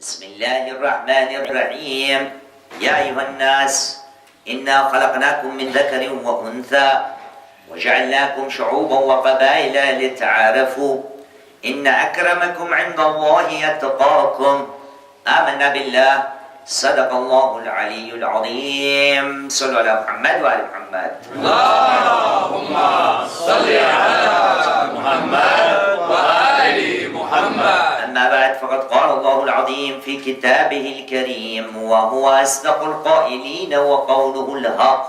بسم الله الرحمن الرحيم يا أيها الناس إنا خلقناكم من ذكر وأنثى وجعلناكم شعوبا وقبائل لتعارفوا إن أكرمكم عند الله يتقاكم آمنا بالله صدق الله العلي العظيم صلوا على محمد وعلى محمد اللهم صل على محمد وآل محمد. أما بعد فقد قال الله العظيم في كتابه الكريم وهو أصدق القائلين وقوله الحق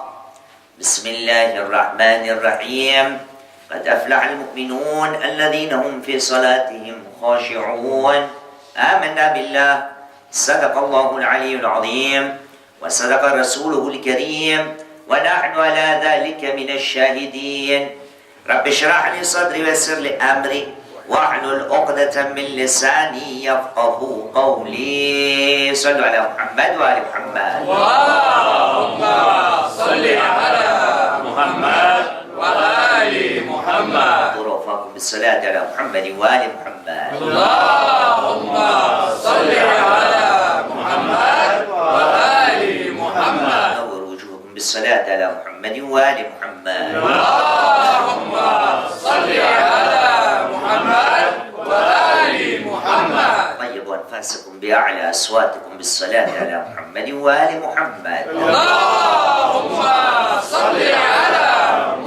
بسم الله الرحمن الرحيم قد أفلح المؤمنون الذين هم في صلاتهم خاشعون آمنا بالله صدق الله العلي العظيم وصدق رسوله الكريم ونحن على ذلك من الشاهدين رب اشرح لي صدري ويسر لي أمري واحلل عقدة من لساني يفقه قولي صلوا على محمد وآل محمد. اللهم صل على محمد وآل محمد. ورفاكم بالصلاة على محمد وآل محمد. اللهم صل على محمد وآل محمد. نور وجوهكم بالصلاة على محمد وآل محمد. اللهم صل على محمد وآل محمد. طيبوا أنفاسكم بأعلى أصواتكم بالصلاة على محمد وآل محمد. اللهم صل على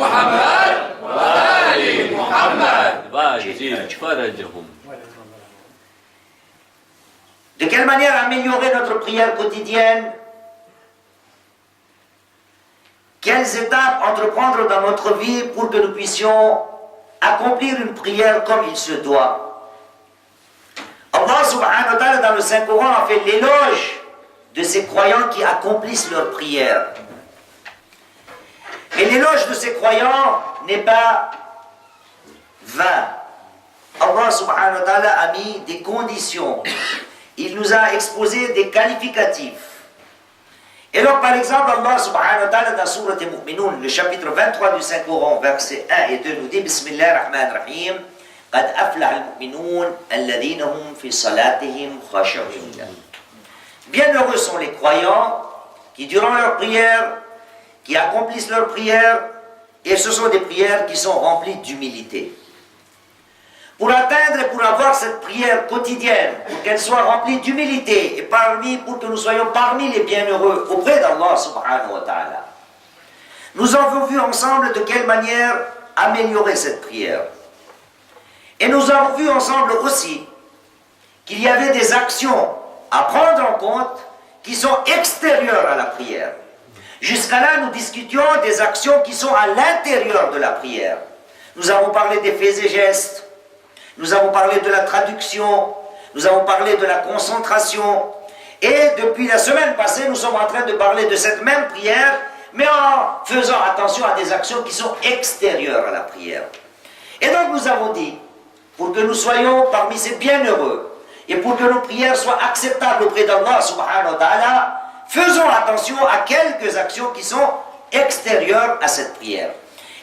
محمد وآل محمد. واجزل فرجهم. De quelle manière améliorer notre prière quotidienne? Quelles étapes entreprendre dans notre vie pour que nous puissions accomplir une prière comme il se doit? Allah subhanahu wa ta'ala dans le Saint-Coran a fait l'éloge de ces croyants qui accomplissent leur prière. Et l'éloge de ces croyants n'est pas vain. Allah subhanahu wa ta'ala a mis des conditions. Il nous a exposé des qualificatifs. Et donc, par exemple, Allah subhanahu wa ta'ala dans Surat al-Mu'minun, le chapitre 23 du Saint-Coran, versets 1 et 2, nous dit Bismillah ar-Rahman ar-Rahim قد أفلح المؤمنون الذين هم في صلاتهم خاشعون. Bienheureux sont les croyants qui, durant leur prière, qui accomplissent leur prière, et ce sont des prières qui sont remplies d'humilité. Pour atteindre et pour avoir cette prière quotidienne, pour qu'elle soit remplie d'humilité, et pour que nous soyons parmi les bienheureux auprès d'Allah subhanahu wa ta'ala, nous avons vu ensemble de quelle manière améliorer cette prière. Et nous avons vu ensemble aussi qu'il y avait des actions à prendre en compte qui sont extérieures à la prière. Jusqu'à là, nous discutions des actions qui sont à l'intérieur de la prière. Nous avons parlé des faits et gestes, nous avons parlé de la traduction, nous avons parlé de la concentration. Et depuis la semaine passée, nous sommes en train de parler de cette même prière, mais en faisant attention à des actions qui sont extérieures à la prière. Et donc nous avons dit, pour que nous soyons parmi ces bienheureux, et pour que nos prières soient acceptables auprès d'Allah subhanahu wa ta'ala, faisons attention à quelques actions qui sont extérieures à cette prière.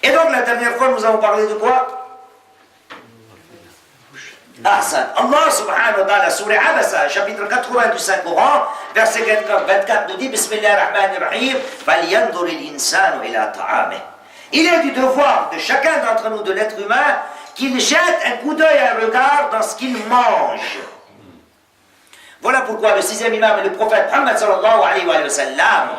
Et donc la dernière fois, nous avons parlé de quoi? Ahsan. Allah subhanahu wa ta'ala, Surah Abasa, chapitre 80 du Saint-Coran, verset 24 nous dit Bismillah ar-Rahman ar-Rahim فَلْيَنْظُرِ الْإِنسَانُ إِلَىٰ طَعَامِهِ. Il est du devoir de chacun d'entre nous, de l'être humain, qu'il jette un coup d'œil, un regard dans ce qu'il mange. Voilà pourquoi le sixième imam et le prophète Muhammad sallallahu alayhi wa sallam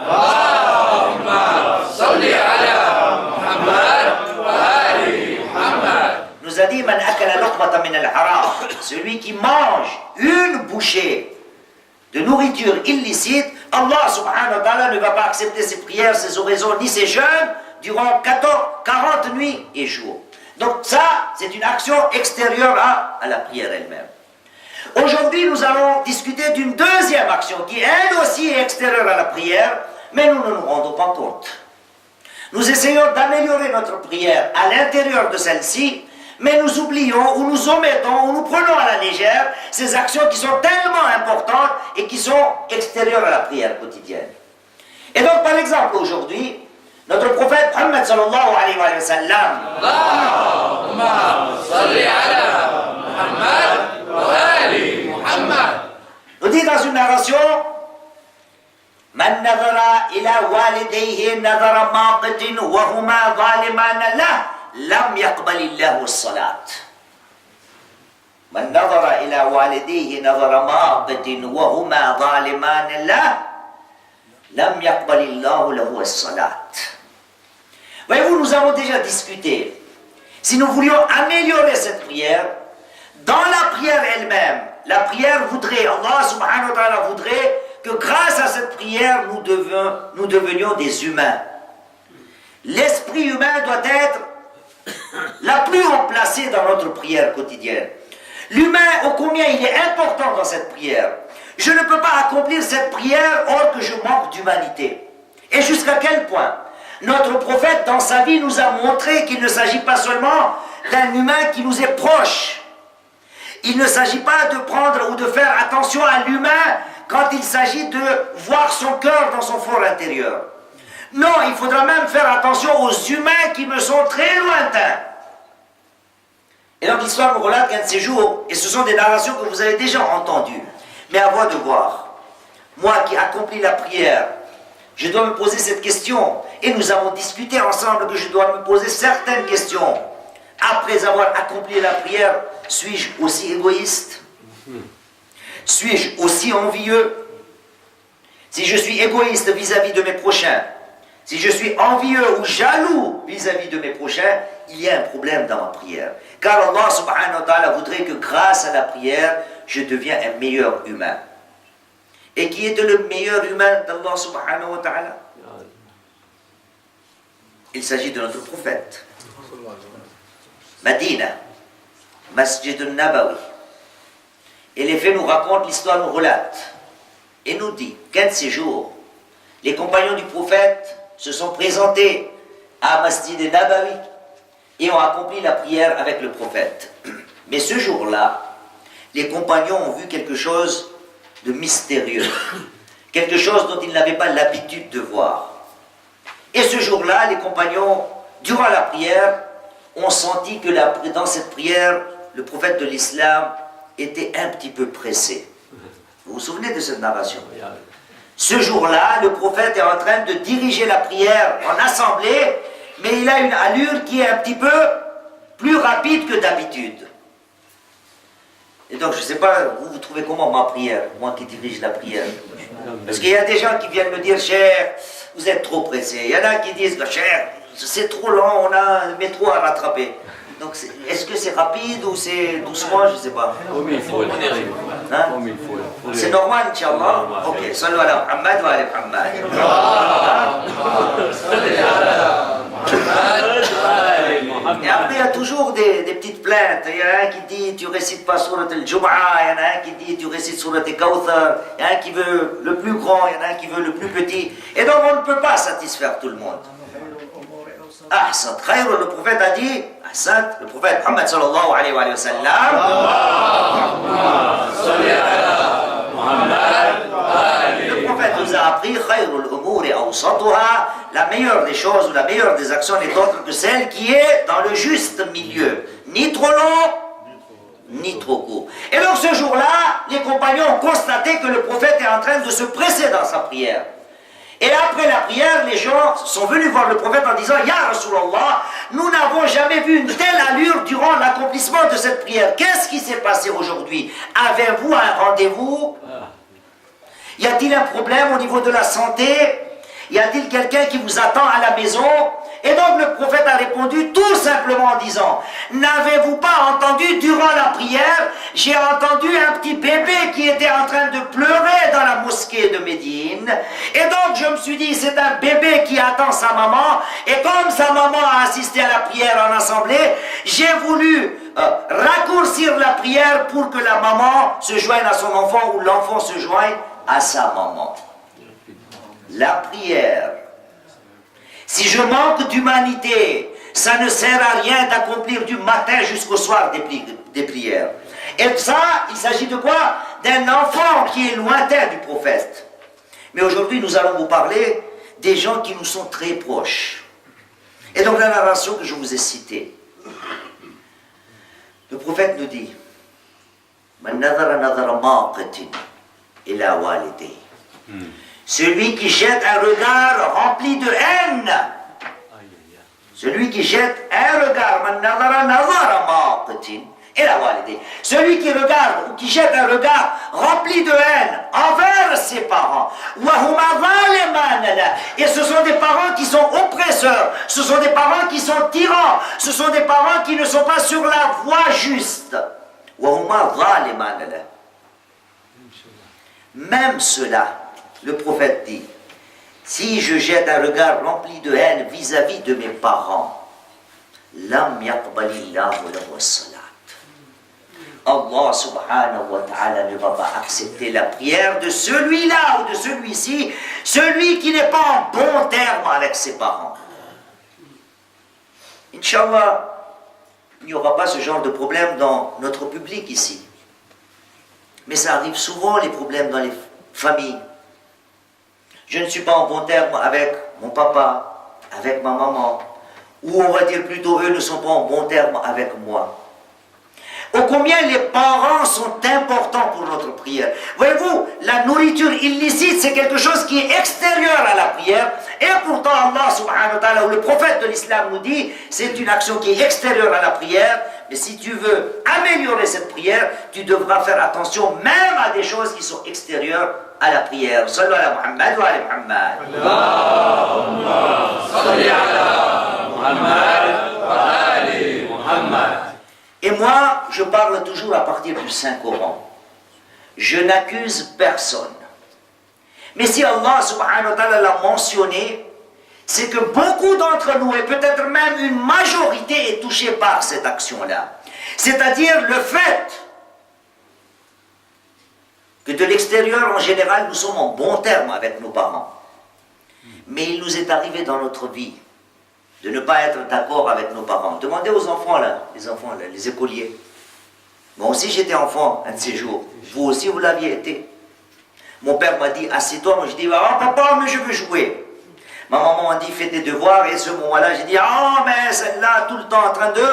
nous a dit Man akala luqmatan min al-haram, celui qui mange une bouchée de nourriture illicite, Allah subhanahu wa ta'ala ne va pas accepter ses prières, ses oraisons ni ses jeûnes durant 40 nuits et jours. Donc ça, c'est une action extérieure à la prière elle-même. Aujourd'hui, nous allons discuter d'une deuxième action qui, elle aussi, est extérieure à la prière, mais nous ne nous rendons pas compte. Nous essayons d'améliorer notre prière à l'intérieur de celle-ci, mais nous oublions ou nous omettons ou nous prenons à la légère ces actions qui sont tellement importantes et qui sont extérieures à la prière quotidienne. Et donc, par exemple, aujourd'hui, notre prophète Muhammad sallallahu alayhi wa sallam nous dit dans narration, من نظر إلى والديه نظر ماقت وهما ظالمان له لم يقبل الله الصلاة. من نظر إلى والديه نظر ماقت وهما ظالمان له لم يقبل الله له الصلاة. Voyez-vous, nous avons déjà discuté. Si nous voulions améliorer cette prière, dans la prière elle-même, la prière voudrait, Allah subhanahu wa ta'ala voudrait que grâce à cette prière, nous devenions des humains. L'esprit humain doit être la plus haut placée dans notre prière quotidienne. L'humain, ô combien il est important dans cette prière. Je ne peux pas accomplir cette prière or que je manque d'humanité. Et jusqu'à quel point notre prophète, dans sa vie, nous a montré qu'il ne s'agit pas seulement d'un humain qui nous est proche. Il ne s'agit pas de prendre ou de faire attention à l'humain quand il s'agit de voir son cœur dans son fort intérieur. Non, il faudra même faire attention aux humains qui me sont très lointains. Et donc l'histoire nous relate qu'un de ces jours, et ce sont des narrations que vous avez déjà entendues, mais à moi de voir, moi qui accomplis la prière, je dois me poser cette question, et nous avons discuté ensemble que je dois me poser certaines questions. Après avoir accompli la prière, suis-je aussi égoïste? Suis-je aussi envieux? Si je suis égoïste vis-à-vis de mes prochains, si je suis envieux ou jaloux vis-à-vis de mes prochains, il y a un problème dans ma prière. Car Allah subhanahu wa ta'ala voudrait que grâce à la prière, je devienne un meilleur humain. Et qui était le meilleur humain d'Allah subhanahu wa ta'ala? Il s'agit de notre prophète. Madina, Masjid al-Nabawi. Et les faits nous racontent, l'histoire nous relate. Et nous dit qu'un de ces jours, les compagnons du prophète se sont présentés à Masjid al-Nabawi et ont accompli la prière avec le prophète. Mais ce jour-là, les compagnons ont vu quelque chose de mystérieux, quelque chose dont ils n'avaient pas l'habitude de voir. Et ce jour-là, les compagnons, durant la prière, ont senti que dans cette prière, le prophète de l'islam était un petit peu pressé. Vous vous souvenez de cette narration? Ce jour-là, le prophète est en train de diriger la prière en assemblée, mais il a une allure qui est un petit peu plus rapide que d'habitude. Et donc, je ne sais pas, vous trouvez comment ma prière, moi qui dirige la prière? Parce qu'il y a des gens qui viennent me dire, cher, vous êtes trop pressé. Il y en a qui disent, cher, c'est trop lent, on a un métro à rattraper. Donc, est-ce que c'est rapide ou c'est doucement? Je ne sais pas. Comme il faut. Hein? Comme il faut. C'est normal, Inch'Allah? Ok, sallu ala Muhammad wa ala Muhammad. Et après, il y a toujours des petites plaintes. Il y en a un qui dit, tu récites pas Surat al-Jum'a. Il y en a un qui dit, tu récites Surat al-Kawthar. Il y en a un qui veut le plus grand, il y en a un qui veut le plus petit. Et donc, on ne peut pas satisfaire tout le monde. Ahsan, khayr, le prophète a dit, Ahsan, le prophète Muhammad sallallahu alayhi wa sallam, le prophète nous a appris, khayrul umuri awsatuha, la meilleure des choses ou la meilleure des actions n'est autre que celle qui est dans le juste milieu, ni trop long, ni trop court. Et donc ce jour-là, les compagnons ont constaté que le prophète est en train de se presser dans sa prière. Et après la prière, les gens sont venus voir le prophète en disant, Ya Rasulallah, nous n'avons jamais vu une telle allure durant l'accomplissement de cette prière. Qu'est-ce qui s'est passé aujourd'hui? Avez-vous un rendez-vous? Y a-t-il un problème au niveau de la santé? Y a-t-il quelqu'un qui vous attend à la maison? Et donc le prophète a répondu tout simplement en disant, n'avez-vous pas entendu durant la prière, j'ai entendu un petit bébé qui était en train de pleurer dans la mosquée de Médine. Et donc je me suis dit, c'est un bébé qui attend sa maman. Et comme sa maman a assisté à la prière en assemblée, j'ai voulu raccourcir la prière pour que la maman se joigne à son enfant ou l'enfant se joigne à sa maman. La prière, si je manque d'humanité, ça ne sert à rien d'accomplir du matin jusqu'au soir des prières. Et ça, il s'agit de quoi? D'un enfant qui est lointain du prophète. Mais aujourd'hui, nous allons vous parler des gens qui nous sont très proches. Et donc la narration que je vous ai citée, le prophète nous dit, Man nadhara nadhara maqatin ila ila walidayhi. Celui qui jette un regard rempli de haine. Celui qui jette un regard, celui qui regarde ou qui jette un regard rempli de haine envers ses parents. Et ce sont des parents qui sont oppresseurs, ce sont des parents qui sont tyrans, ce sont des parents qui ne sont pas sur la voie juste. Même cela, le prophète dit, si je jette un regard rempli de haine vis-à-vis de mes parents, lam yaqbalillahu lahu as-salat. Allah subhanahu wa ta'ala ne va pas accepter la prière de celui-là ou de celui-ci, celui qui n'est pas en bon terme avec ses parents. Inch'Allah, il n'y aura pas ce genre de problème dans notre public ici. Mais ça arrive souvent, les problèmes dans les familles. Je ne suis pas en bon terme avec mon papa, avec ma maman, ou on va dire plutôt eux ne sont pas en bon terme avec moi. Ô combien les parents sont importants pour notre prière. Voyez-vous, la nourriture illicite, c'est quelque chose qui est extérieur à la prière, et pourtant Allah subhanahu wa ta'ala, ou le prophète de l'islam nous dit, c'est une action qui est extérieure à la prière, mais si tu veux améliorer cette prière, tu devras faire attention même à des choses qui sont extérieures à la prière. Sallu ala Muhammad wa ala Muhammad. Allahumma salli ala Muhammad wa ali Muhammad. Et moi, je parle toujours à partir du Saint-Coran. Je n'accuse personne. Mais si Allah subhanahu wa ta'ala l'a mentionné, c'est que beaucoup d'entre nous, et peut-être même une majorité, est touchée par cette action-là. C'est-à-dire le fait que de l'extérieur, en général, nous sommes en bon terme avec nos parents. Mais il nous est arrivé dans notre vie de ne pas être d'accord avec nos parents. Demandez aux enfants là, les écoliers. Moi aussi j'étais enfant un de ces jours. Vous aussi vous l'aviez été. Mon père m'a dit, assieds-toi. Moi je dis, ah papa, mais je veux jouer. Ma maman m'a dit, fais tes devoirs. Et à ce moment-là, j'ai dit, ah mais celle-là, tout le temps en train de...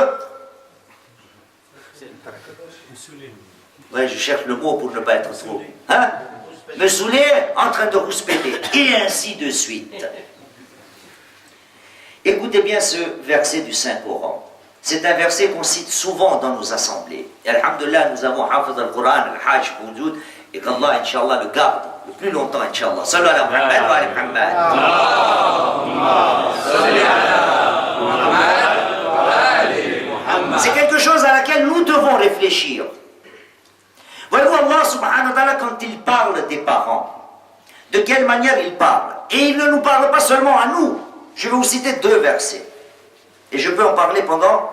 Ouais, je cherche le mot pour ne pas être trop. Hein? Me saouler, en train de rouspéter. Et ainsi de suite. Écoutez bien ce verset du Saint-Coran. C'est un verset qu'on cite souvent dans nos assemblées. Et alhamdulillah, nous avons Hafid al-Quran, al-Hajj, Moudoud, et qu'Allah, Inch'Allah, le garde le plus longtemps, Inch'Allah. Sallu ala Muhammad wa ala Muhammad. Salli ala Muhammad wa ali Muhammad. C'est quelque chose à laquelle nous devons réfléchir. Voyez-vous, Allah subhanahu wa ta'ala, quand il parle des parents, de quelle manière il parle? Et il ne nous parle pas seulement à nous. Je vais vous citer 2 versets. Et je peux en parler pendant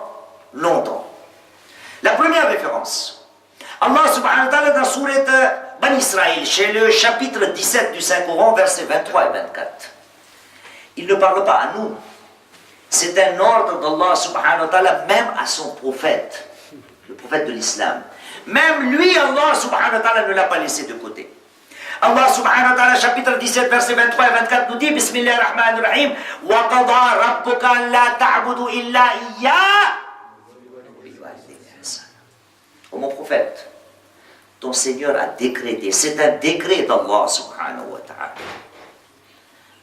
longtemps. La première référence. Allah subhanahu wa ta'ala dans Surat Bani Israël, chez le chapitre 17 du Saint-Coran, versets 23 et 24. Il ne parle pas à nous. C'est un ordre d'Allah subhanahu wa ta'ala, même à son prophète, le prophète de l'islam. Même lui, Allah subhanahu wa ta'ala ne l'a pas laissé de côté. Allah subhanahu wa ta'ala, chapitre 17, versets 23 et 24 nous dit, Bismillahir Rahmanir Rahim, wa qada rabbuka la ta'budu illa iyya. Oh mon prophète, ton Seigneur a décrété, c'est un décret d'Allah subhanahu wa ta'ala,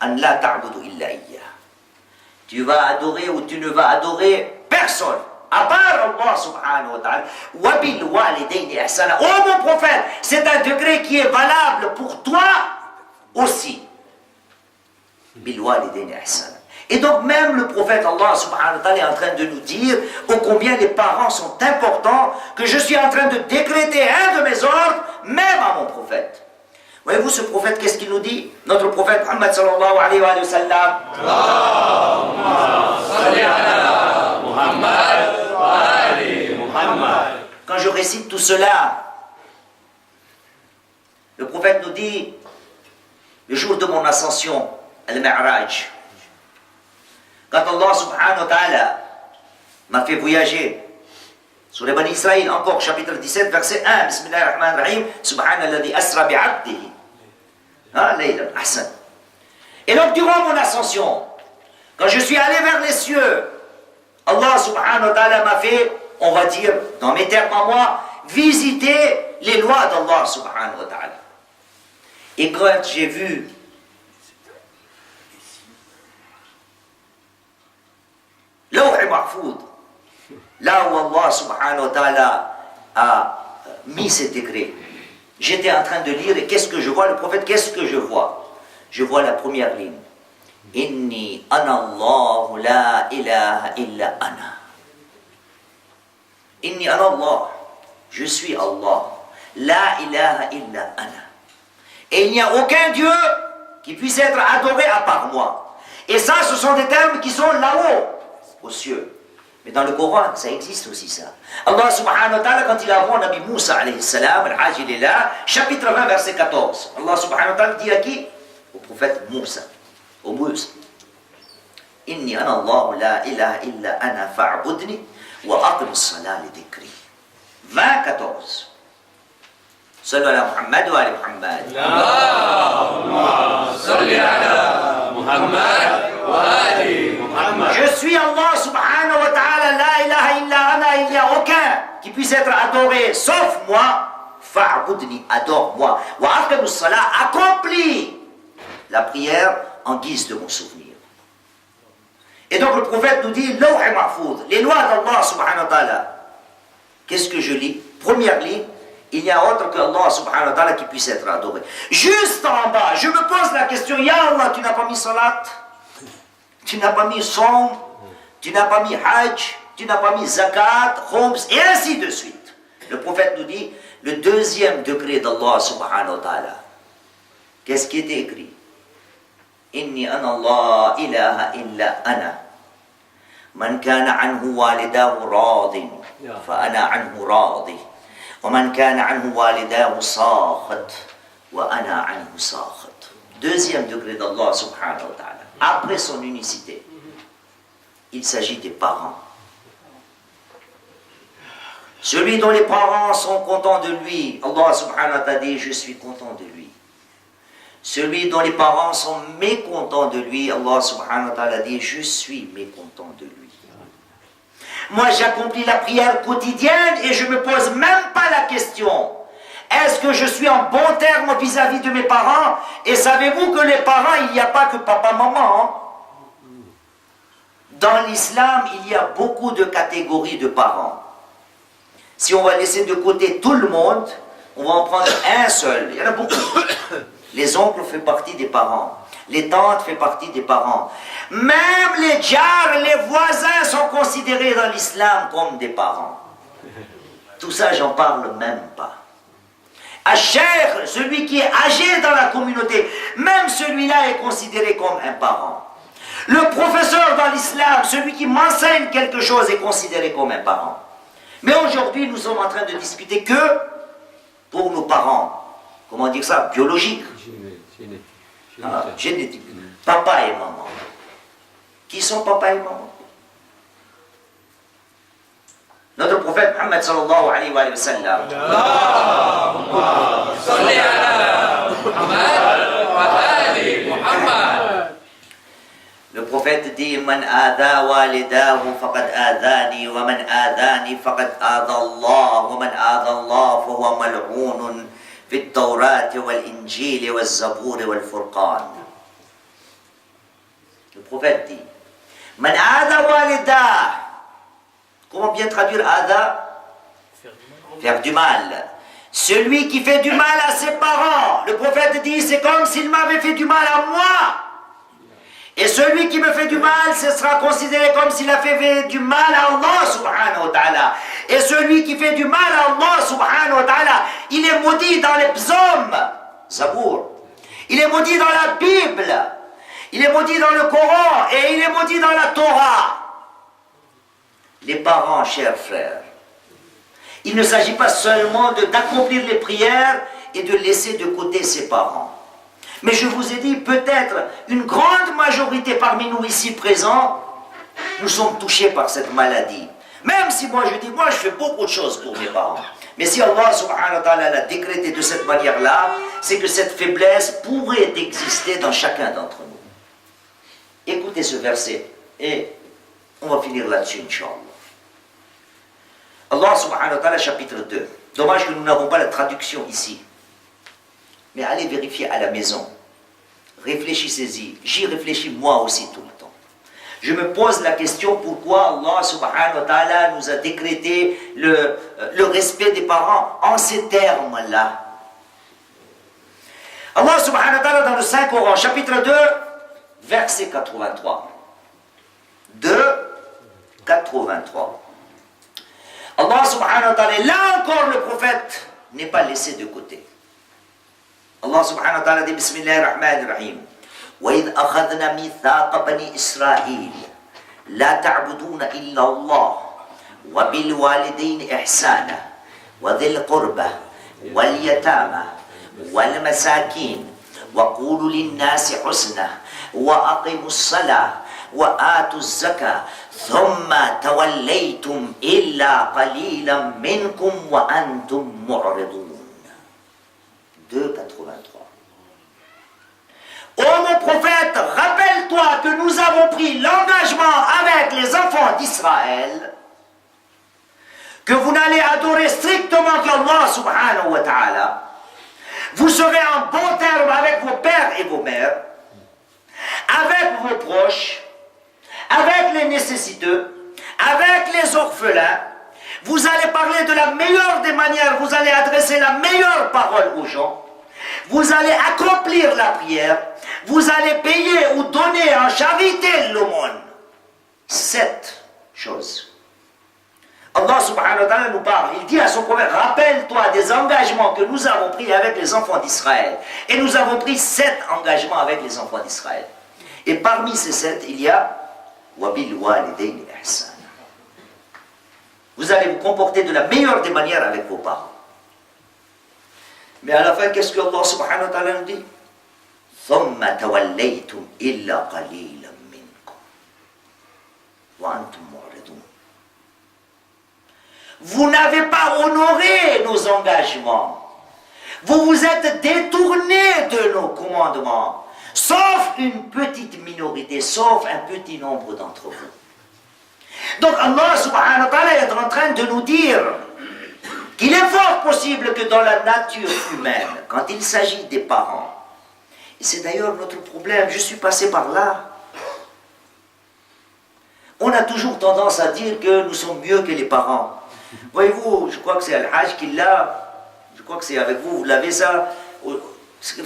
an la ta'budu illa iyya. Tu vas adorer ou tu ne vas adorer personne, à part Allah subhanahu wa ta'ala. Wa bil walidayni ihsana. Oh mon prophète, c'est un degré qui est valable pour toi aussi. Bil walidayni ihsana. Et donc même le prophète Allah subhanahu wa ta'ala est en train de nous dire ô combien les parents sont importants, que je suis en train de décréter un de mes ordres, même à mon prophète. Voyez-vous ce prophète, qu'est-ce qu'il nous dit? Notre prophète Muhammad sallallahu alayhi wa sallam. Allahumma salli ala Muhammad wa ali Muhammad. Quand je récite tout cela, le prophète nous dit, le jour de mon ascension, al-Mi'raj, quand Allah subhanahu wa ta'ala m'a fait voyager sur les Bani Israël, encore chapitre 17, verset 1, Bismillahirrahmanirrahim, Subhanalladhi asra bi'abdihi. Laylan, Hassan. Et donc durant mon ascension, quand je suis allé vers les cieux, Allah subhanahu wa ta'ala m'a fait, on va dire, dans mes termes à moi, visiter les lois d'Allah subhanahu wa ta'ala. Et quand j'ai vu Lawh Mahfoud, là où Allah subhanahu wa ta'ala a mis cet écrit, j'étais en train de lire et qu'est-ce que je vois? Le prophète, qu'est-ce que je vois? Je vois la première ligne. Inni ana Allah la ilaha illa ana. Inni ana Allah. Je suis Allah. La ilaha illa ana. Et il n'y a aucun Dieu qui puisse être adoré à part moi. Et ça, ce sont des termes qui sont là-haut, aux cieux. Mais dans le Coran, ça existe aussi ça. Allah subhanahu wa ta'ala, quand il a envoyé Nabi Moussa alayhi salam, al-Hajj il est là, chapitre 20, verset 14. Allah subhanahu wa ta'ala dit à qui? Au prophète Moussa. Au Moussa. Inni ana Allah la ilaha illa ana fa'budni wa aqim as-salat li dhikri. 20, 14. Sallu ala Muhammad wa ala Muhammad. Allahumma salli ala Muhammad wa ali Muhammad. Je suis Allah subhanahu wa ta'ala, la ilaha illa ana, il n'y a aucun qui puisse être adoré sauf moi. Fa'budni, adore-moi. Wa aqim as-salat, accomplis la prière en guise de mon souvenir. Et donc le prophète nous dit, Lawh Mahfoud, les lois d'Allah subhanahu wa ta'ala. Qu'est-ce que je lis? Première ligne, il n'y a autre que Allah subhanahu wa ta'ala qui puisse être adoré. Juste en bas, je me pose la question, Ya Allah, tu n'as pas mis salat, tu n'as pas mis som, tu n'as pas mis hajj, tu n'as pas mis zakat, khums, et ainsi de suite. Le prophète nous dit, le deuxième degré d'Allah subhanahu wa ta'ala. Qu'est-ce qui était écrit? Inni ana Allah ilaha illa ana. Man kana anhu walidahu radin, fa ana anhu radi. Wa man kana anhu walidahu sakhat, wa ana anhu sakhat. Deuxième degré d'Allah subhanahu wa ta'ala. Après son unicité, il s'agit des parents. Celui dont les parents sont contents de lui, Allah subhanahu wa ta'ala dit, je suis content de lui. Celui dont les parents sont mécontents de lui, Allah subhanahu wa ta'ala dit, je suis mécontent de lui. Moi j'accomplis la prière quotidienne et je ne me pose même pas la question, est-ce que je suis en bon terme vis-à-vis de mes parents? Et savez-vous que les parents, il n'y a pas que papa, maman. Hein? Dans l'islam, il y a beaucoup de catégories de parents. Si on va laisser de côté tout le monde, on va en prendre un seul. Il y en a beaucoup. Les oncles font partie des parents. Les tantes font partie des parents. Même les djars, les voisins sont considérés dans l'islam comme des parents. Tout ça, j'en parle même pas. Acheikh, celui qui est âgé dans la communauté, même celui-là est considéré comme un parent. Le professeur dans l'islam, celui qui m'enseigne quelque chose, est considéré comme un parent. Mais aujourd'hui, nous sommes en train de discuter que pour nos parents, comment dire ça, biologiques, génétique. Papa et maman. Qui sont papa et maman? Notre prophète Muhammad sallallahu alayhi wa sallam. Allahumma salli ala Muhammad wa ali Muhammad. Le prophète dit, Man ada walidahu faqad adani, wa man adani faqad ada Allah, wa man ada Allah fahuwa mal'unun fi at-Tawrat wal-Injil wal-Zabur wal-Furqan. Le prophète dit, Man ada walidah. Comment bien traduire ada? Faire du mal. Celui qui fait du mal à ses parents, le prophète dit, c'est comme s'il m'avait fait du mal à moi. Et celui qui me fait du mal, ce sera considéré comme s'il a fait du mal à Allah subhanahu wa ta'ala. Et celui qui fait du mal à Allah subhanahu wa ta'ala, il est maudit dans les psaumes, Zabour. Il est maudit dans la Bible. Il est maudit dans le Coran. Et il est maudit dans la Torah. Les parents, chers frères, il ne s'agit pas seulement d'accomplir les prières et de laisser de côté ses parents. Mais je vous ai dit, peut-être une grande majorité parmi nous ici présents, nous sommes touchés par cette maladie. Même si moi je dis, moi je fais beaucoup de choses pour mes parents. Mais si Allah subhanahu wa ta'ala l'a décrété de cette manière-là, c'est que cette faiblesse pourrait exister dans chacun d'entre nous. Écoutez ce verset et on va finir là-dessus, Inch'Allah. Allah subhanahu wa ta'ala, chapitre 2. Dommage que nous n'avons pas la traduction ici. Mais allez vérifier à la maison. Réfléchissez-y. J'y réfléchis moi aussi tout le temps. Je me pose la question pourquoi Allah subhanahu wa ta'ala nous a décrété le respect des parents en ces termes-là. Allah subhanahu wa ta'ala dans le Saint-Coran, chapitre 2, verset 83. 2, 83. Allah subhanahu wa ta'ala, là encore le prophète n'est pas laissé de côté. Allah subhanahu wa ta'ala dit Bismillahirrahmanirrahim. وَإِذْ أَخَذْنَا مِيثَاقَ بَنِي إِسْرَائِيلَ لَا تَعْبُدُونَ إِلَّا اللَّهَ وَبِالْوَالِدَيْنِ إِحْسَانًا وَذِي الْقُرْبَى وَالْيَتَامَى وَالْمَسَاكِينِ وَقُولُوا لِلنَّاسِ حُسْنًا وَأَقِيمُوا الصَّلَاةَ وَآتُوا الزَّكَاةَ ثُمَّ تَوَلَّيْتُمْ إِلَّا قَلِيلًا مِنْكُمْ وَأَنْتُمْ مُعْرِضُونَ. 2,83. Ô mon prophète, rappelle-toi que nous avons pris l'engagement avec les enfants d'Israël que vous n'allez adorer strictement qu'Allah subhanahu wa ta'ala. Vous serez en bon terme avec vos pères et vos mères, avec vos proches, avec les nécessiteux, avec les orphelins. Vous allez parler de la meilleure des manières, vous allez adresser la meilleure parole aux gens. Vous allez accomplir la prière, vous allez payer ou donner en charité l'aumône. 7 choses. Allah subhanahu wa ta'ala nous parle, il dit à son prophète, rappelle-toi des engagements que nous avons pris avec les enfants d'Israël. Et nous avons pris 7 engagements avec les enfants d'Israël. Et parmi ces 7, il y a وَبِالْوَالِدَيْنِ إِحْسَانًا. Vous allez vous comporter de la meilleure des manières avec vos parents. Mais à la fin, qu'est-ce que Allah subhanahu wa ta'ala nous dit? ثُمَّ تَوَلَّيْتُمْ إِلَّا قَلِيلًا مِنْكُمْ وَأَنْتُمْ مُعْرِضُونَ. Vous n'avez pas honoré nos engagements. Vous vous êtes détournés de nos commandements. Sauf une petite minorité, sauf un petit nombre d'entre vous. Donc Allah subhanahu wa ta'ala est en train de nous dire qu'il est fort possible que dans la nature humaine, quand il s'agit des parents, et c'est d'ailleurs notre problème, je suis passé par là, on a toujours tendance à dire que nous sommes mieux que les parents. Voyez-vous, je crois que c'est Al-Hajj qui l'a, je crois que c'est avec vous, vous l'avez ça,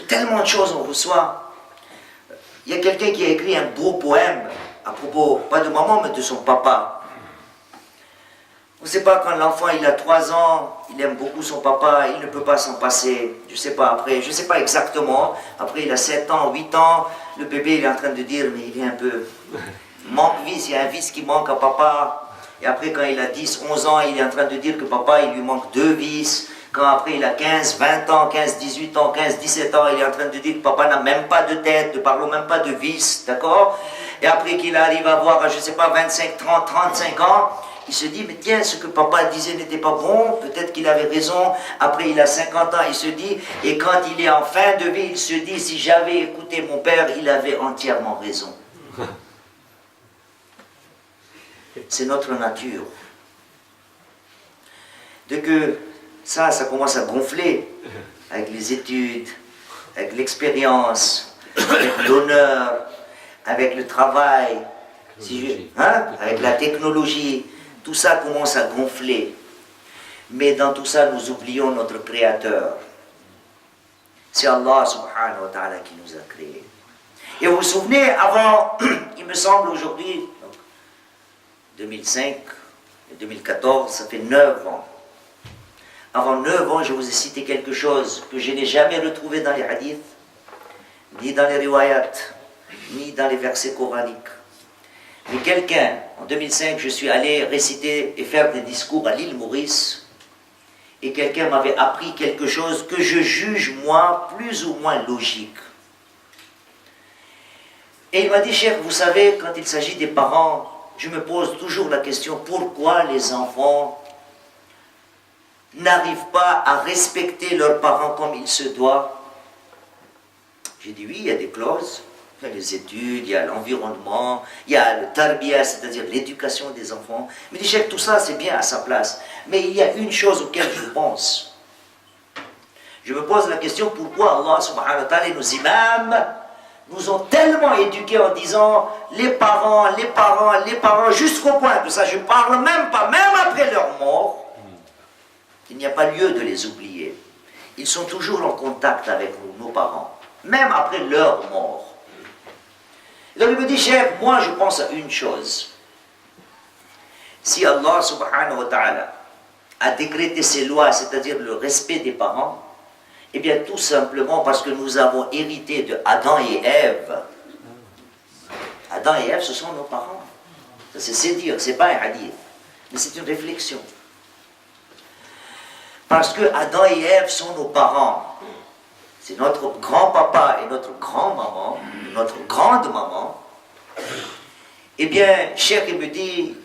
tellement de choses on reçoit. Il y a quelqu'un qui a écrit un beau poème à propos, pas de maman, mais de son papa. On ne sait pas, quand l'enfant il a 3 ans, il aime beaucoup son papa, il ne peut pas s'en passer. Je ne sais pas après, je ne sais pas exactement. Après il a 7 ans, 8 ans, le bébé il est en train de dire, mais il est un peu... manque vice, il y a un vice qui manque à papa. Et après quand il a 10, 11 ans, il est en train de dire que papa il lui manque 2 vices. Quand après il a 15, 20 ans, 15, 18 ans, 15, 17 ans, il est en train de dire que papa n'a même pas de tête, ne parlons même pas de vice, d'accord? Et après qu'il arrive à avoir, je ne sais pas, 25, 30, 35 ans, il se dit, mais tiens, ce que papa disait n'était pas bon, peut-être qu'il avait raison. Après, il a 50 ans, il se dit, et quand il est en fin de vie, il se dit, si j'avais écouté mon père, il avait entièrement raison. C'est notre nature. Dès que ça commence à gonfler, avec les études, avec l'expérience, avec l'honneur, avec le travail, avec la technologie, tout ça commence à gonfler. Mais dans tout ça, nous oublions notre Créateur. C'est Allah subhanahu wa ta'ala qui nous a créés. Et vous vous souvenez, avant, il me semble aujourd'hui, 2005 et 2014, ça fait 9 ans. Avant 9 ans, je vous ai cité quelque chose que je n'ai jamais retrouvé dans les hadiths, ni dans les riwayats, ni dans les versets coraniques. Mais quelqu'un, en 2005, je suis allé réciter et faire des discours à l'île Maurice, et quelqu'un m'avait appris quelque chose que je juge, moi, plus ou moins logique. Et il m'a dit, Cheikh, vous savez, quand il s'agit des parents, je me pose toujours la question, pourquoi les enfants n'arrivent pas à respecter leurs parents comme il se doit? J'ai dit, oui, il y a des clauses. Il y a les études, il y a l'environnement, il y a le tarbiya, c'est-à-dire l'éducation des enfants. Mais déjà tout ça, c'est bien à sa place. Mais il y a une chose auquel je pense. Je me pose la question, pourquoi Allah subhanahu wa ta'ala et nos imams nous ont tellement éduqués en disant les parents, jusqu'au point que ça, je ne parle même pas, même après leur mort, qu'il n'y a pas lieu de les oublier. Ils sont toujours en contact avec nous, nos parents, même après leur mort. Donc il me dit, chef, moi je pense à une chose. Si Allah subhanahu wa ta'ala a décrété ces lois, c'est-à-dire le respect des parents, eh bien tout simplement parce que nous avons hérité de Adam et Ève. Adam et Ève, ce sont nos parents. C'est dire, c'est pas un hadith, mais c'est une réflexion. Parce que Adam et Ève sont nos parents. C'est notre grand-papa et notre grand-maman, notre grande-maman. Eh bien, Cheikh me dit,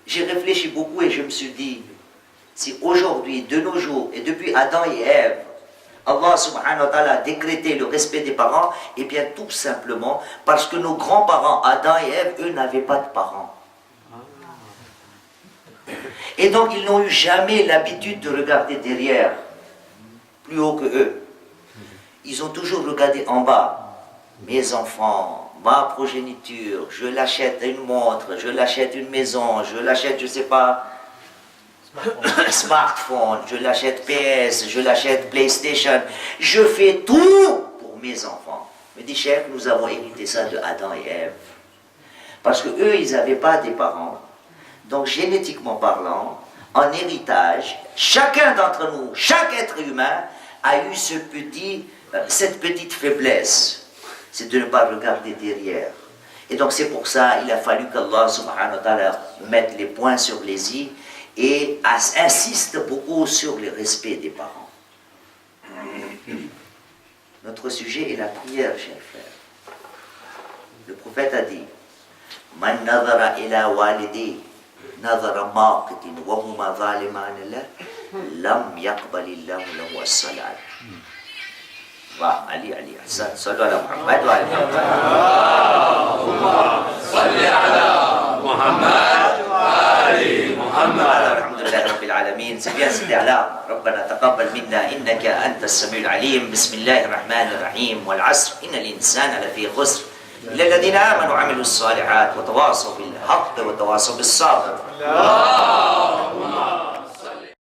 j'ai réfléchi beaucoup et je me suis dit, si aujourd'hui, de nos jours, et depuis Adam et Ève, Allah subhanahu wa ta'ala a décrété le respect des parents, eh bien tout simplement parce que nos grands-parents, Adam et Ève, eux n'avaient pas de parents. Et donc ils n'ont eu jamais l'habitude de regarder derrière, plus haut que eux. Ils ont toujours regardé en bas. Mes enfants, ma progéniture, je l'achète une montre, je l'achète une maison, je l'achète, je ne sais pas, smartphone, je l'achète PS, je l'achète PlayStation, je fais tout pour mes enfants. Me dit, chef, nous avons hérité ça de Adam et Ève. Parce que eux, ils n'avaient pas des parents. Donc, génétiquement parlant, en héritage, chacun d'entre nous, chaque être humain, a eu cette petite faiblesse. C'est de ne pas regarder derrière. Et donc, c'est pour ça il a fallu qu'Allah subhanahu wa ta'ala mette les points sur les i et insiste beaucoup sur le respect des parents. Notre sujet est la prière, chers frères. Le prophète a dit, Man nadhara ila walidi nadhara maqitin wa huma zaliman lah lam yaqbalillahu lahu as-salat. Va, Ali, Hassan, sallu ala Muhammad wa ala Allahumma salli ala Muhammad wa ali Muhammad. Alhamdulillah Rabbil Alamin. C'est bien, c'était Allah. Rabbana taqabbal minna innaka anta as-sami'ul alim. Bismillahir rahmanir rahim. Wal 'asr innal insana lafi khusr. إلا الذين آمنوا وعملوا الصالحات وتواصوا بالحق وتواصوا بالصبر. اللهم